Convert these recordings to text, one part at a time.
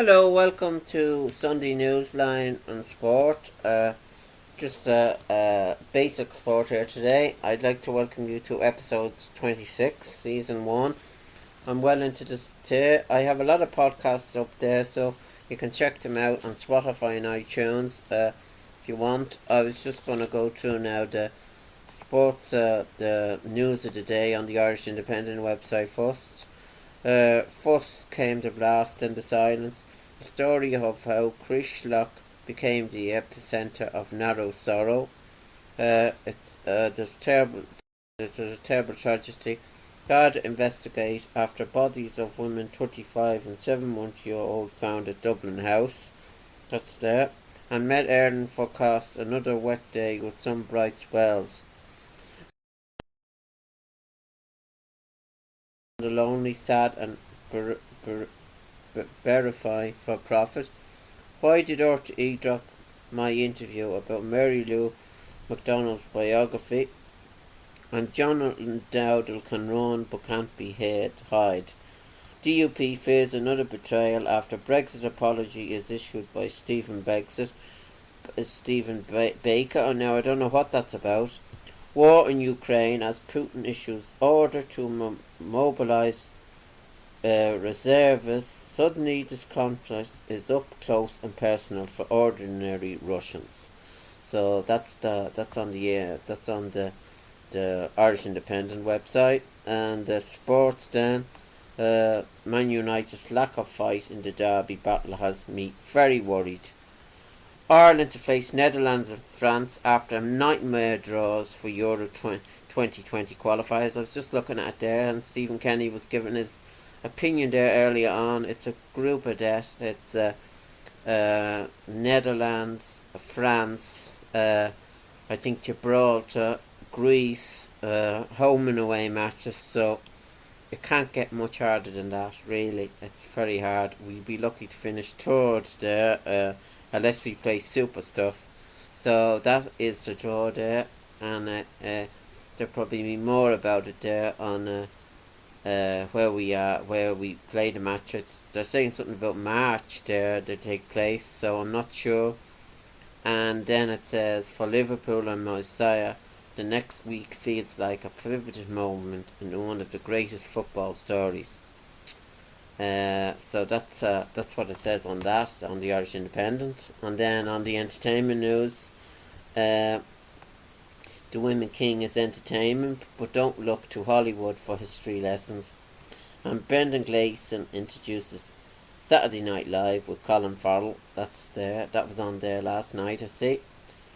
Hello, welcome to Sunday Newsline and Sport. Just a basic sport here today. I'd like to welcome you to episode 26, season 1. I'm well into this today. I have a lot of podcasts up there, so you can check them out on Spotify and iTunes if you want. I was just going to go through now the sports, the news of the day on the Irish Independent website first. First came the blast and the silence. The story of how Crishlock became the epicentre of narrow sorrow. There's a terrible tragedy. God investigate after bodies of women 35 and 7-month-old found at Dublin House. That's there. And Met Ireland forecast another wet day with some bright spells. The lonely, sad and verify for profit. Why did RTE drop my interview about Mary Lou McDonald's biography? And Jonathan Dowdall can run but can't be hide. DUP fears another betrayal after Brexit apology is issued by Stephen Baker. Oh, now I don't know what that's about. War in Ukraine as Putin issues order to mobilise reservists. Suddenly this conflict is up close and personal for ordinary Russians. So that's on the Irish Independent website. And sports then. Man United's lack of fight in the derby battle has me very worried. Ireland to face Netherlands and France after nightmare draws for Euro 2020 qualifiers. I was just looking at it there, and Stephen Kenny was giving his opinion there earlier on. It's a group of death. It's Netherlands, France, I think Gibraltar, Greece, home and away matches. So it can't get much harder than that, really. It's very hard. We'd be lucky to finish third there, unless we play super stuff. So that is the draw there, and there'll probably be more about it there on where we play the match. They're saying something about March there to take place, so I'm not sure. And then it says, for Liverpool and Messiah, the next week feels like a pivotal moment in one of the greatest football stories. So that's what it says on that, on the Irish Independent. And then on the entertainment news, the Women King is entertainment, but don't look to Hollywood for history lessons. And Brendan Gleeson introduces Saturday Night Live with Colin Farrell. That's there. That was on there last night, I see.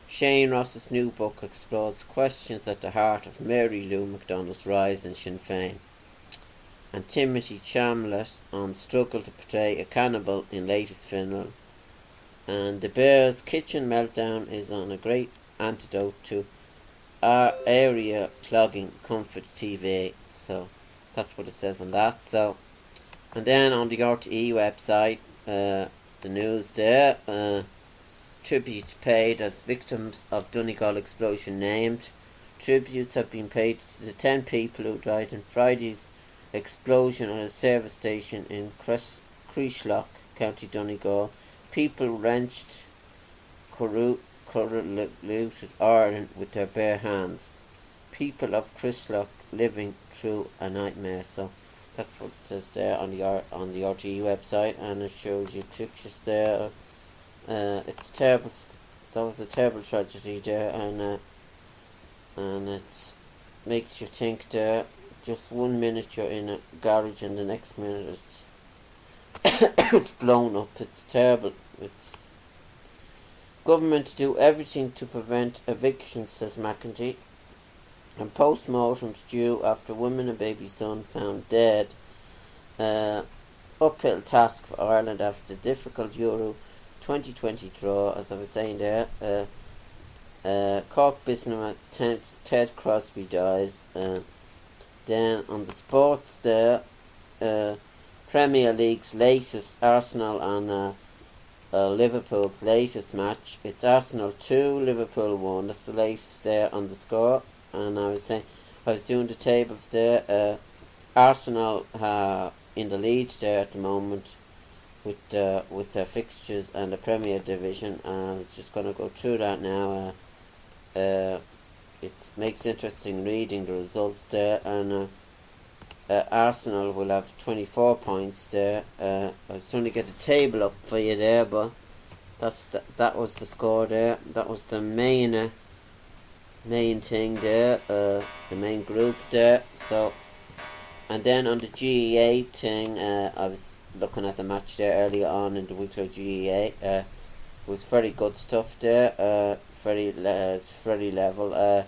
Shane Ross's new book explores questions at the heart of Mary Lou McDonald's rise in Sinn Féin. And Timothy Chamlet on struggle to portray a cannibal in latest film. And the Bears' kitchen meltdown is on a great antidote to our area clogging comfort TV. So that's what it says on that. So, and then on the RTE website, the news there, tribute paid as victims of Donegal explosion named. Tributes have been paid to the 10 people who died in Friday's explosion at a service station in Crishlock, County Donegal. People wrenched corrupted Ireland with their bare hands. People of Crishlock living through a nightmare. So that's what it says there on the RTE website, and it shows you pictures there. It's terrible. That was a terrible tragedy there, and it makes you think there. Just 1 minute you're in a garage and the next minute it's blown up. It's terrible. It's government to do everything to prevent evictions, says McEntee. And post-mortem's due after woman and baby son found dead. Uphill task for Ireland after the difficult Euro 2020 draw, as I was saying there. Cork businessman Ted Crosby dies. Then on the sports there, Premier League's latest, Arsenal and Liverpool's latest match. It's Arsenal 2, Liverpool 1. That's the latest there on the score. And I was doing the tables there. Arsenal in the lead there at the moment with the fixtures and the Premier Division, and it's just going to go through that now. It makes interesting reading the results there, and Arsenal will have 24 points there. I was trying to get a table up for you there, but that was the score there. That was the main thing there, the main group there. So, and then on the GEA thing, I was looking at the match there earlier on in the Wicklow GEA. It was very good stuff there. Very level.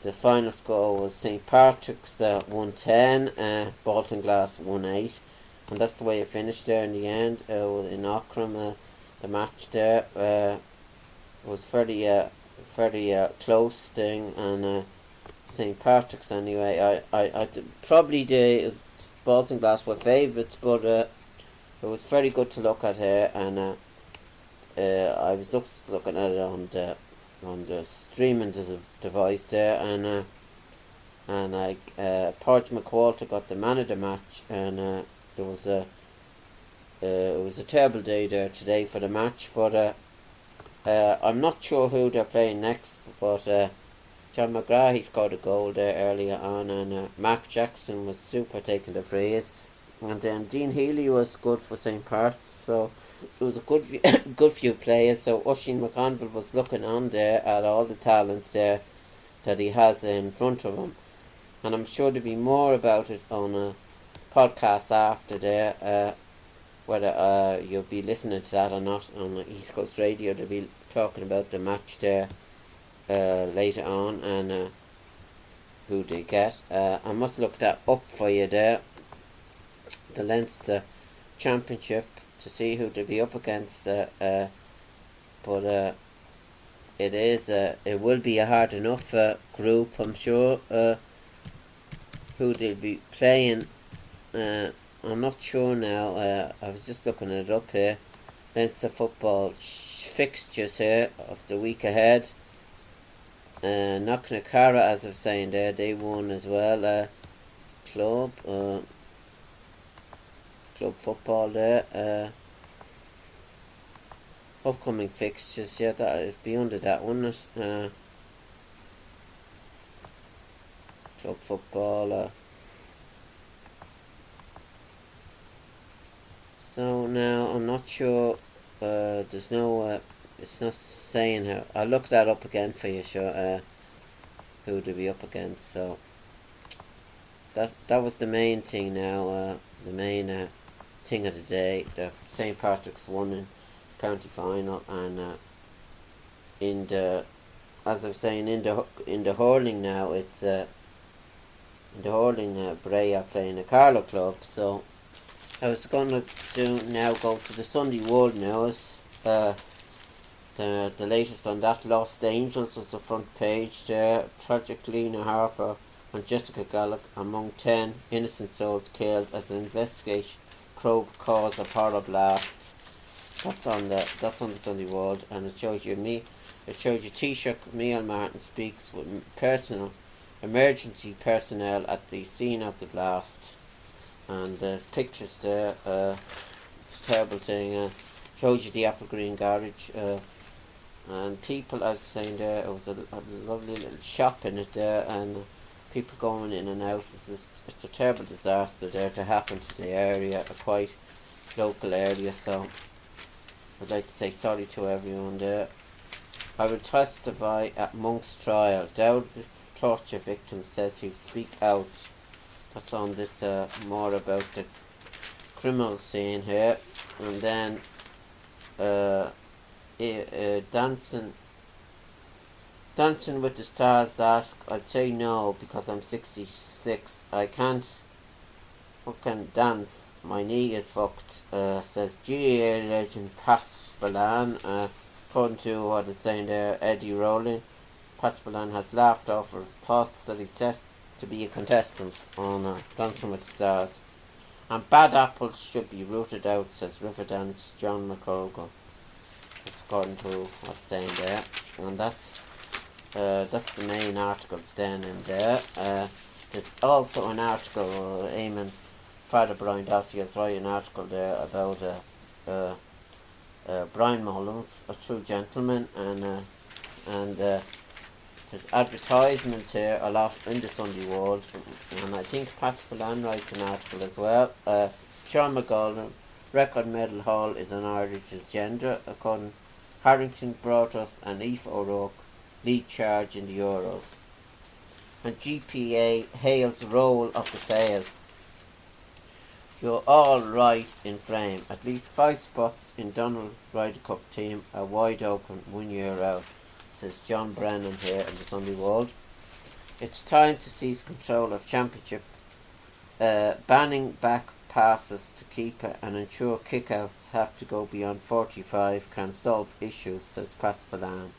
The final score was St. Patrick's 110, Bolton Glass 1-8, and that's the way it finished there in the end. In Auckram, the match there was very close thing, and St. Patrick's anyway. I probably the Bolton Glass were favourites, but it was very good to look at here, and I was looking at it on the streaming device there, and Porge McWalter got the man of the match, and there was it was a terrible day there today for the match, but I'm not sure who they're playing next, but John McGrath, he scored a goal there earlier on, and Mark Jackson was super taking the frees, and then Dean Healy was good for St. Parts, so it was a good few players. So Oisin McConville was looking on there at all the talents there that he has in front of him, and I'm sure there'll be more about it on a podcast after there, whether you'll be listening to that or not on East Coast Radio. They'll be talking about the match there later on, and who they get. I must look that up for you there, the Leinster Championship, to see who they'll be up against, but it will be a hard enough group, I'm sure. Who they'll be playing, I'm not sure now. I was just looking it up here. Leinster football fixtures here of the week ahead. Knocknacara, as I was saying there, they won as well. Club football there. Upcoming fixtures, yeah, that is beyond that one. Club football. So now I'm not sure. There's no. It's not saying how. I'll look that up again for you, sure. Who to be up against. So that was the main thing now. The main thing of the day. The St. Patrick's won in county final, and in the, as I was saying, in the hurling now, it's in the hurling, Bray are playing a Carlow club. So I was going to go to the Sunday World News. The latest on that, Lost Angels was the front page there. Tragic Lena Harper and Jessica Gallic among 10 innocent souls killed as an investigation probe cause of horror blast. That's on the Sunday World, and it shows you Taoiseach Micheál Martin speaks with emergency personnel at the scene of the blast, and there's pictures there. It's a terrible thing. Shows you the Apple Green garage, and people, as I was saying there, it was a lovely little shop in it there, and people going in and out. It's a terrible disaster there to happen to the area, a quite local area, so I'd like to say sorry to everyone there. I will testify at Monk's trial. Dowd torture victim says he'll speak out. That's on this more about the criminal scene here. And then Dancing with the Stars ask, I'd say no because I'm 66. I can't fucking dance. My knee is fucked, says GAA legend Pat Spillane. According to what it's saying there, Eddie Rowling, Pat Spillane has laughed off reports that he's set to be a contestant on Dancing with the Stars. And bad apples should be rooted out, says Riverdance John McCorkle. That's according to what's saying there. And that's the main articles then in there. There's also an article, Eamon Father Brian Dossey has written an article there about Brian Mullins, a true gentleman, and there's advertisements here a lot in the Sunday World, and I think Pat Spillane writes an article as well. Sean McGoldrick, record medal haul is an Irish's gender, according Harrington, Broadhurst and Aoife O'Rourke lead charge in the Euros. And GPA hails the role of the players. You're all right in frame. At least 5 spots in Donald Ryder Cup team are wide open 1 year out, says John Brennan here in the Sunday World. It's time to seize control of championship, banning back passes to keeper and ensure kickouts have to go beyond 45 can solve issues, says Pat Spillane.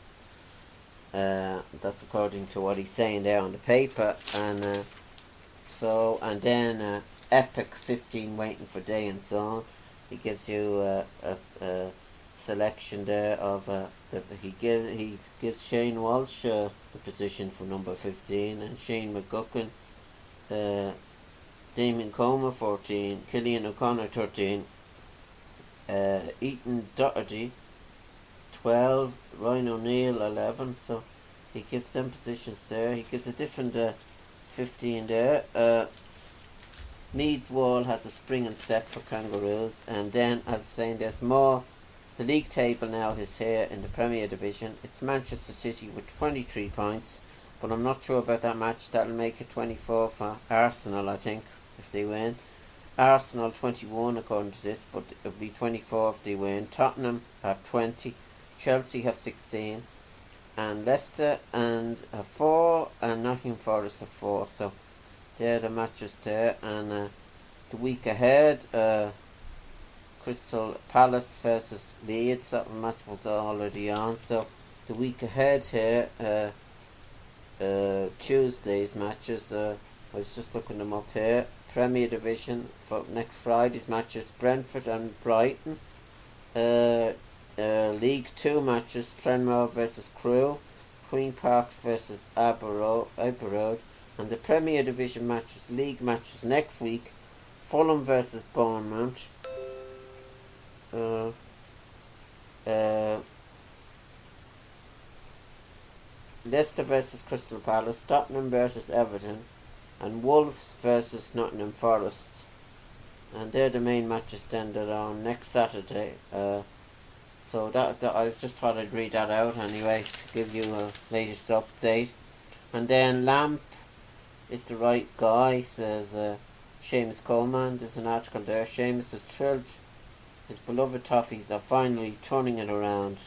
That's according to what he's saying there on the paper. And then Epic 15 waiting for day and so on. He gives you a selection there of he gives Shane Walsh the position for number 15, and Shane McGuckin, Damien Comer 14, Killian O'Connor 13, Ethan Doherty 12, Ryan O'Neill 11. So he gives them positions there. He gives a different 15 there. Meads Wall has a spring and step for Kangaroos, and then, as I'm saying, there's more. The league table now is here in the Premier Division. It's Manchester City with 23 points, but I'm not sure about that match. That'll make it 24 for Arsenal, I think, if they win. Arsenal 21 according to this, but it'll be 24 if they win. Tottenham have 20, Chelsea have 16, and Leicester and 4, and Nottingham Forest have 4. So they're the matches there. And the week ahead, Crystal Palace versus Leeds, that match was already on. So the week ahead here, Tuesday's matches, I was just looking them up here. Premier Division for next Friday's matches, Brentford and Brighton. League 2 matches, Trenmore versus Crewe, Queen Parks versus Aberroad. And the Premier Division matches, league matches next week, Fulham versus Bournemouth, Leicester versus Crystal Palace, Tottenham versus Everton, and Wolves versus Nottingham Forest. And they're the main matches then that are on next Saturday. So that I just thought I'd read that out anyway to give you a latest update. And then Lamp is the right guy, says Seamus Coleman. There's an article there. Seamus is thrilled his beloved Toffees are finally turning it around.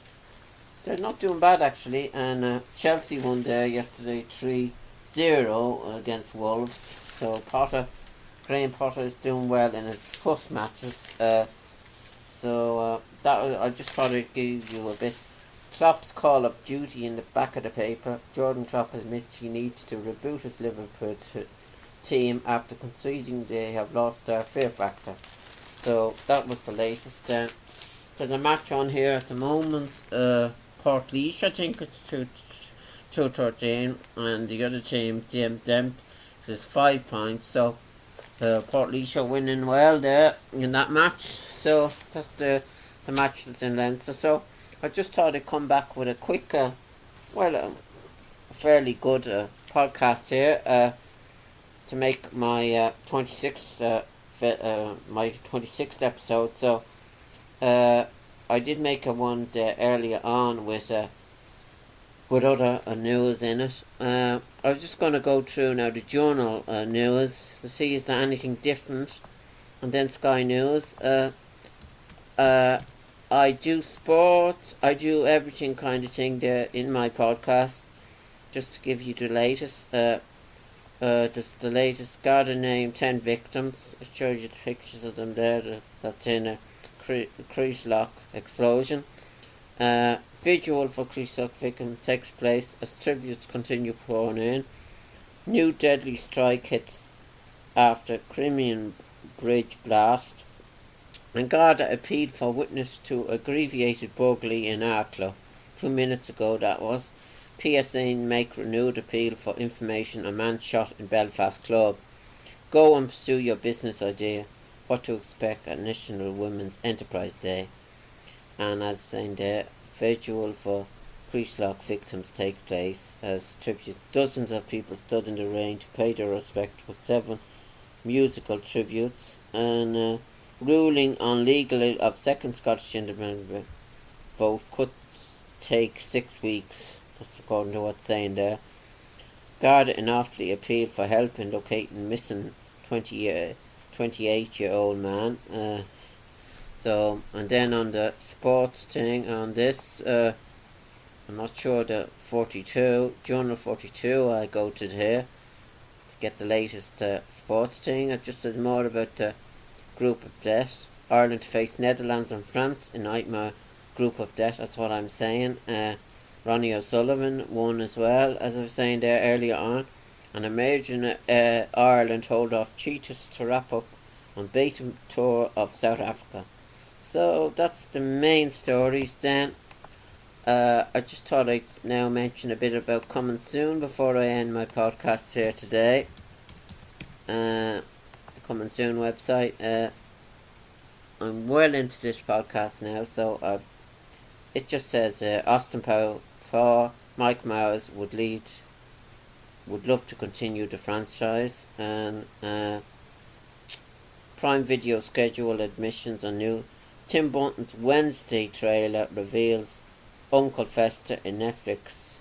They're not doing bad actually, and Chelsea won there yesterday 3-0 against Wolves. So Graham Potter is doing well in his first matches. I just thought I'd give you a bit. Klopp's Call of Duty in the back of the paper. Jurgen Klopp admits he needs to reboot his Liverpool team after conceding they have lost their fear factor. So that was the latest. There's a match on here at the moment. Portlaoise, I think it's 2-13, and the other team, Dempt, is 5 points. So Portlaoise are winning well there in that match. So that's the match that's in Leinster. So I just thought I'd come back with a quick, fairly good podcast here to make my 26th episode. So I did make a one there earlier on with other news in it. I was just going to go through now the journal news to see is there anything different, and then Sky News. I do sports, I do everything kind of thing there in my podcast, just to give you the latest. This the latest garden name 10 victims. I showed you the pictures of them there. That's in a Creeslock explosion. Visual for Creeslock victim takes place as tributes continue pouring in. New deadly strike hits after Crimean Bridge blast. And Garda appealed for witness to abbreviated burglary in Wicklow. 2 minutes ago that was. PSA make renewed appeal for information on man shot in Belfast club. Go and pursue your business idea. what to expect at National Women's Enterprise Day. And as saying there, vigil for Creeslock victims take place as tribute. Dozens of people stood in the rain to pay their respect with 7 musical tributes, and ruling on legal of second Scottish independent vote could take 6 weeks. That's according to what's saying there. Garda and Offaly appealed for help in locating missing 28-year-old man. And then on the sports thing on this, I'm not sure, the Journal 42, I go to here to get the latest sports thing. It just says more about the group of death. Ireland to face Netherlands and France in nightmare group of death, that's what I'm saying. Ronnie O'Sullivan won as well, as I was saying there earlier on. And Emerging Ireland hold off Cheetahs to wrap up on beaten tour of South Africa. So that's the main stories then. I just thought I'd now mention a bit about coming soon before I end my podcast here today. The Coming Soon website. I'm well into this podcast now, so it just says Austin Powell for Mike Myers would love to continue the franchise, and Prime Video schedule admissions on new Tim Burton's Wednesday trailer reveals Uncle Fester in Netflix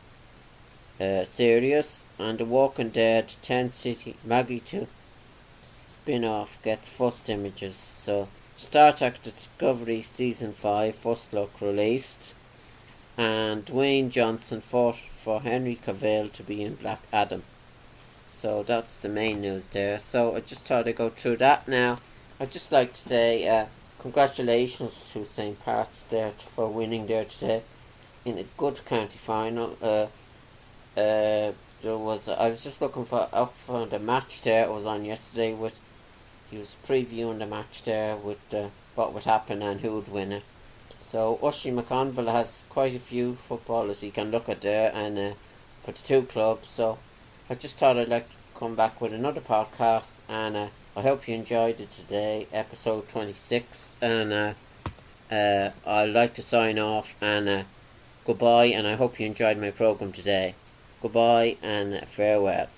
series, and The Walking Dead 10 City Maggie 2 spin-off gets first images. So Star Trek Discovery Season 5 first look released, and Dwayne Johnson fought for Henry Cavill to be in Black Adam. So that's the main news there. So I just thought I'd go through that now. I'd just like to say congratulations to St. Pat's there for winning there today in a good county final. I was just looking up for the match there. It was on yesterday. He was previewing the match there with what would happen and who would win it. So Ushie McConville has quite a few footballers he can look at there, and for the 2 clubs. So I just thought I'd like to come back with another podcast, and I hope you enjoyed it today, episode 26. And I'd like to sign off, and goodbye, and I hope you enjoyed my program today. Goodbye and farewell.